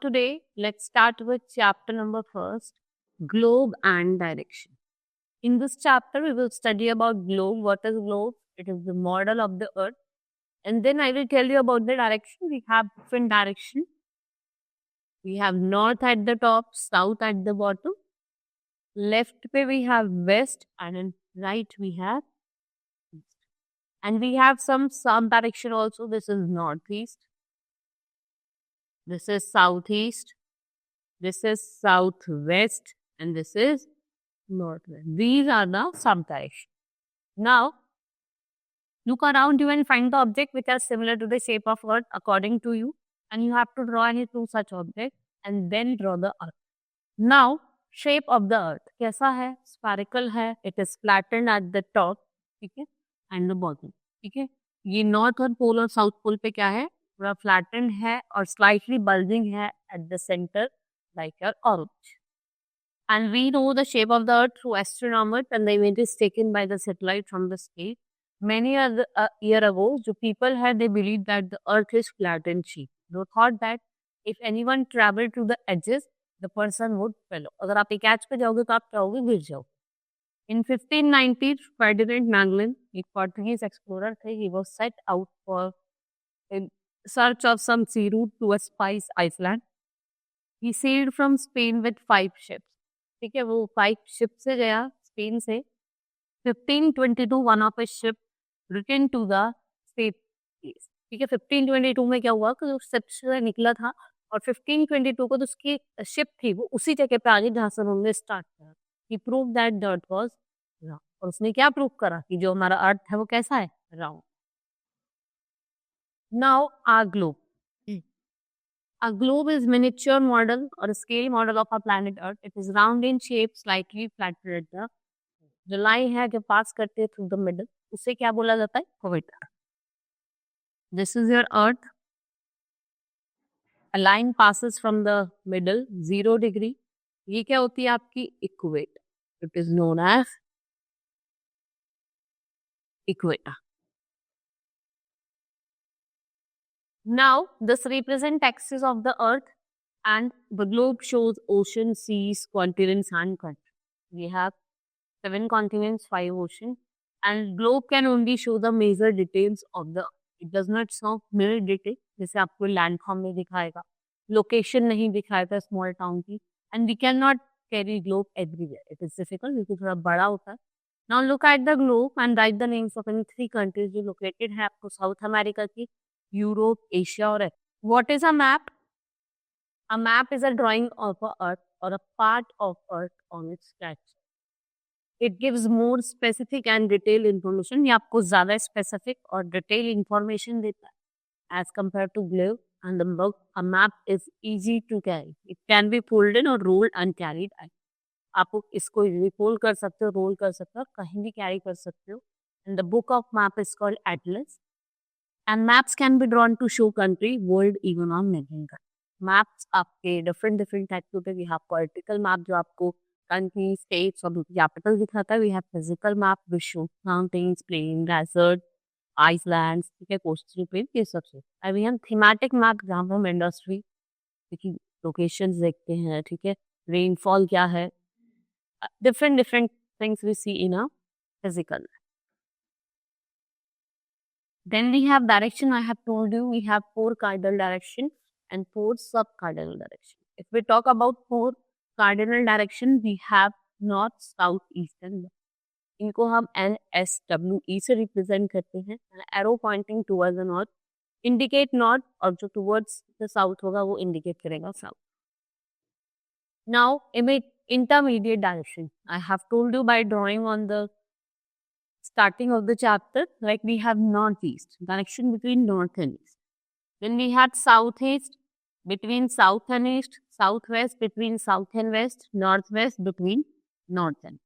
today, let's start with chapter number first, globe and direction. In this chapter, we will study about globe. What is globe? It is the model of the earth. And then I will tell you about the direction. We have different direction. We have north at the top, south at the bottom. Left पे we have west and in right we have east. And we have some direction also. This is northeast. This is southeast. This is southwest. And this is northwest. These are the sub directions. Now, look around you and find the object which are similar to the shape of earth according to you. And you have to draw any two such object and then draw the earth. Now, shape of the earth कैसा है? Spherical है. It is flattened at the top, ठीक है, and the bottom, ठीक है. ये north और pole और south pole पे क्या है? पूरा flattened है और slightly bulging है at the center like your orange. And we know the shape of the earth through astronomers and the image is taken by the satellite from the space. Many year ago, जो people had, they believed that the earth is flat and shape. They thought that if anyone traveled to the edges, the person would fall. अगर आप एक as पे जाओगे तो आप क्या होगे? गिर जाओगे. In 1590, Ferdinand Magellan, एक Portuguese explorer थे, he was set out for in search of some sea route to a Spice Island. He sailed from Spain with 5 ships. ठीक है, वो 5 ships से गया स्पेन से. 1522 one of his ship returned to the same place. ठीक है, 1522 में क्या हुआ कि जो शिप से निकला था और 1522 को तो उसकी शिप थी वो उसी जगह पे आ गई जहां से उन्होंने स्टार्ट किया. He proved that the earth was round. और उसने क्या प्रूव करा कि जो हमारा अर्थ है वो कैसा है? Round. Now our globe. A globe is miniature model or a scale model of our planet Earth. It is round in shape, slightly flatter at the जो लाइन है जो पास करते हैं थ्रू द मिडल उसे क्या बोला जाता है? Equator. This is your earth. A line passes from the middle, 0 degree. ये क्या होती है आपकी? Equator. It is known as equator. Now, this represents axis of the earth and the globe shows oceans, seas, continents and countries. We have 7 continents, 5 oceans and globe can only show the major details of the earth. It does not show many details. जैसे आपको land form में दिखाएगा, location नहीं दिखाएगा small town की. And we can not carry globe everywhere. It is difficult क्योंकि थोड़ा बड़ा होता है. Now look at the globe and write the names of any 3 countries जो लोकेटेड है आपको साउथ अमेरिका की, यूरोप, एशिया और what is a map? A map is a drawing of a earth और a part of earth on its stretch. It gives more specific and detail information. ये आपको ज्यादा specific और detail information देता है as compared to globe. And the book, a map is easy to carry. It can be folded or rolled and carried. आप इसको भी fold कर सकते हो, roll कर सकते हो, कहीं भी carry कर सकते हो. And the book of map is called Atlas. And maps can be drawn to show country, world, even on mapping. Maps आपके different types होते हैं. We have political map जो आपको country, states और capital दिखाता है. We have physical map which shows mountains, plain, desert, island, ठीक है, कोस्टल प्लेन, ये सब से. अभी हम थीमेटिक मैप जहाँ हम इंडस्ट्री की लोकेशंस देखते हैं, ठीक है, रेनफॉल क्या है, different things we see in a physical. Then we have direction. I have told you we have 4 cardinal direction and 4 sub-cardinal direction. If we talk about 4 cardinal direction, we have north, south, east and west. इनको हम NSWE से represent करते हैं. Arrow pointing towards the north indicate north और जो towards the south होगा वो indicate करेगा south. Now intermediate direction. I have told you by drawing on the starting of the chapter, like we have northeast, direction between north and east. Then we had southeast, between south and east, southwest between south and west, northwest between north and east.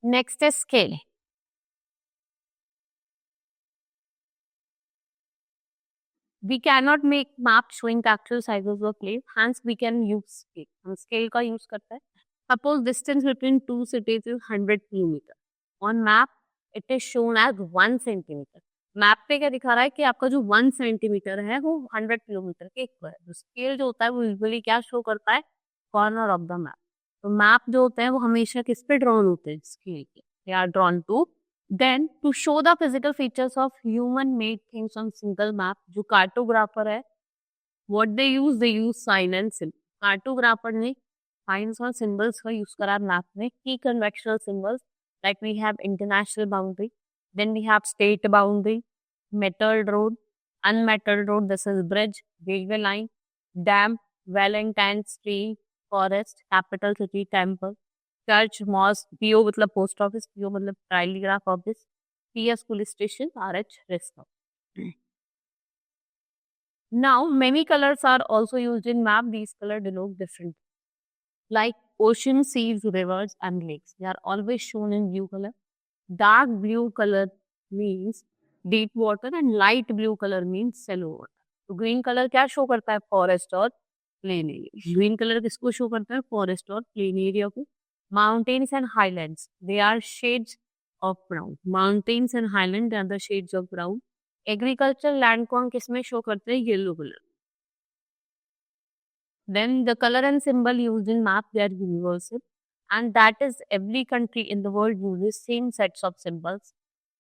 Next is scale. We cannot make map showing actual sizes of place, hence we can use scale. हम scale का use करते हैं. Suppose distance between 2 cities is 100 kilometers. On map, it is shown as 1 centimeter. Map पे क्या दिखा रहा है कि आपका जो 1 सेंटीमीटर है वो 100 किलोमीटर के इक्वल है। तो स्केल जो होता है वो यूजुअली क्या शो करता है, कॉर्नर ऑफ द मैप। तो मैप जो होते हैं वो हमेशा किस पे ड्रॉन होते हैं, स्केल के। They are drawn to then to show the physical features of human made things on single map. जो कार्टोग्राफर है, what they use sign and symbol. Cartographer ने साइंस और सिंबल्स का यूज करा मैप में। की conventional symbols like we have international boundary, then we have state boundary, metalled road, unmetalled road, this is bridge, railway line, dam, Valentine street, forest, capital city, temple, church, mosque, PO मतलब post office, PO मतलब telegraph office, PS police station, RH rest house. Now, many colors are also used in map. These colors denote different, like ocean, seas, rivers, and lakes. They are always shown in blue color. Dark blue color means deep water and light blue color means shallow water. तो green colour क्या show करता है, forest और plain area. Green colour किसको show करता है, forest और plain area को। Mountains and highlands they are shades of brown. Mountains and highland they are the shades of brown. Agriculture land को हम किसमें शो करते हैं, yellow colour. Then the color and symbol used in map, they are universal, and that is every country in the world uses same sets of symbols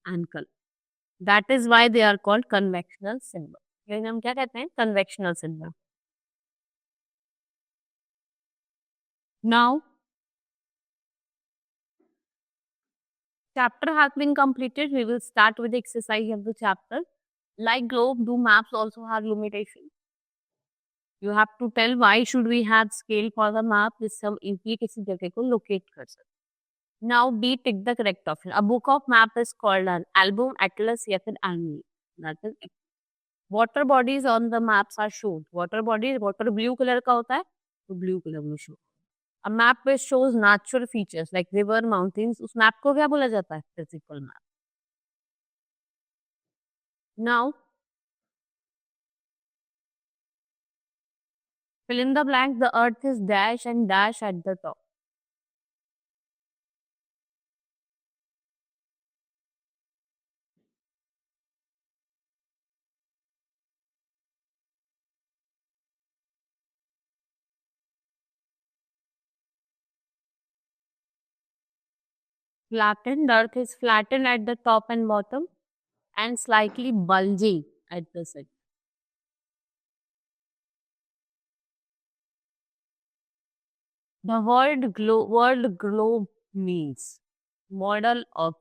and color. That is why they are called conventional symbol. यानी हम क्या कहते हैं, conventional symbol. Now, chapter has been completed. We will start with the exercise of the chapter. Like globe, do maps also have limitations? You have to tell why should we have scale for the map, जिससे हम easily किसी जगह को locate कर सकते। Now B, tick the correct option. A book of map is called an album, atlas या फिर annual. That is it. Water bodies on the maps are shown. Water body, water blue color का होता है, तो blue color में show. A map which shows natural features like river, mountains, उस map को क्या बोला जाता है, physical map. Now, fill in the blank. The earth is dash and dash at the top. Flattened, the earth is flattened at the top and bottom and slightly bulging at the center. The word globe means model of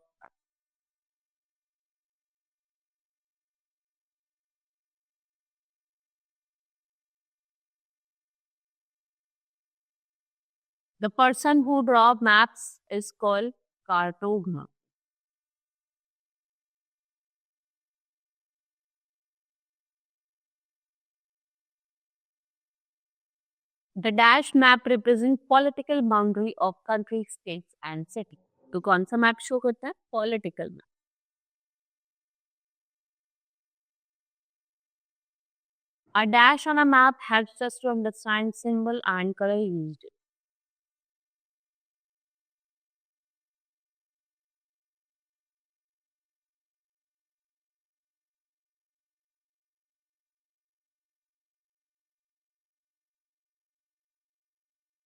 the person who draw maps is called cartographer. The dash map represents political boundary of country, states and cities. तो कौन सा map show करता है, political map. A dash on a map helps us to understand symbol and color used.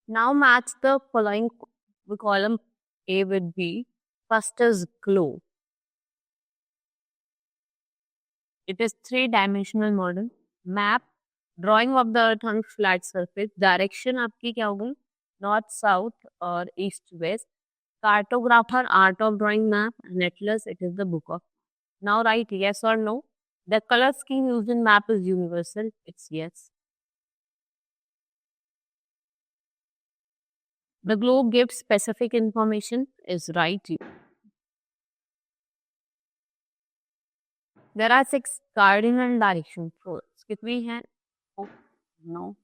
Now match the following column A with B. First is globe. It is three-dimensional model. Map, drawing of the earth on flat surface. Direction आपकी क्या होगी, north, south और east, west. Cartographer, art of drawing map. And atlas, it is the book of. Now write yes or no. The color scheme used in map is universal. It's yes. The globe gives specific information is right. There are 6 cardinal directions. So, कितनी है? Oh, no.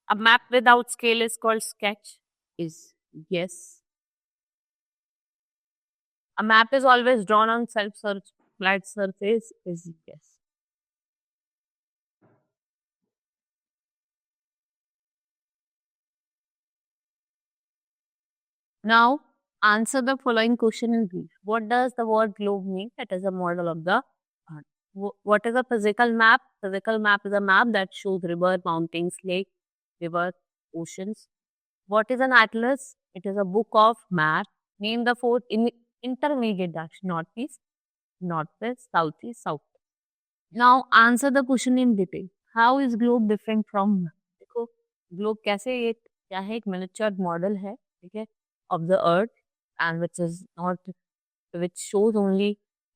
A map without scale is called sketch. Is yes. A map is always drawn on flat surface. Is yes. Now, Answer the following question in brief. What does the word globe mean? It is a model of the earth. What is a physical map? Physical map is a map that shows river, mountains, lake, river, oceans. What is an atlas? It is a book of map. Name the four intermediate direction: northeast, northwest, southeast, south. Now answer the question in detail. How is globe different from map? देखो globe कैसे ये क्या है, एक miniature model है, ठीक है, of the earth and which is not, which shows only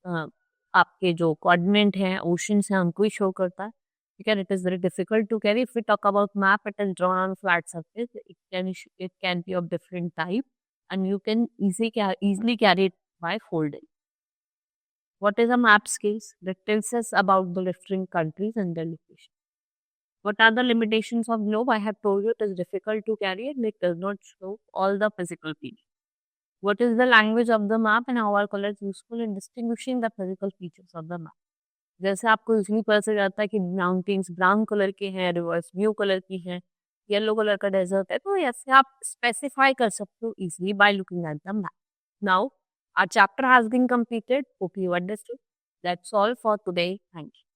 आपके जो coordinate हैं, oceans हैं, उनको ही show करता है, ठीक है. It is very difficult to carry. If we talk about map, it is drawn on flat surface. It can be of different type and you can easily carry it by folding. What is a map scales? That tells us about the different countries and their location. What are the limitations of globe? I have told you it is difficult to carry it. It does not show all the physical features. What is the language of the map and how are colors useful in distinguishing the physical features of the map? जैसे आपको easily पता चल जाता है कि mountains brown colour के हैं, reverse blue colour की हैं, येलो कलर का डेजर्ट है, तो ऐसे आप स्पेसिफाई कर सकते हो easily by looking at the map. Now our chapter has been completed. Hope you understood. That's all for today. Thank you.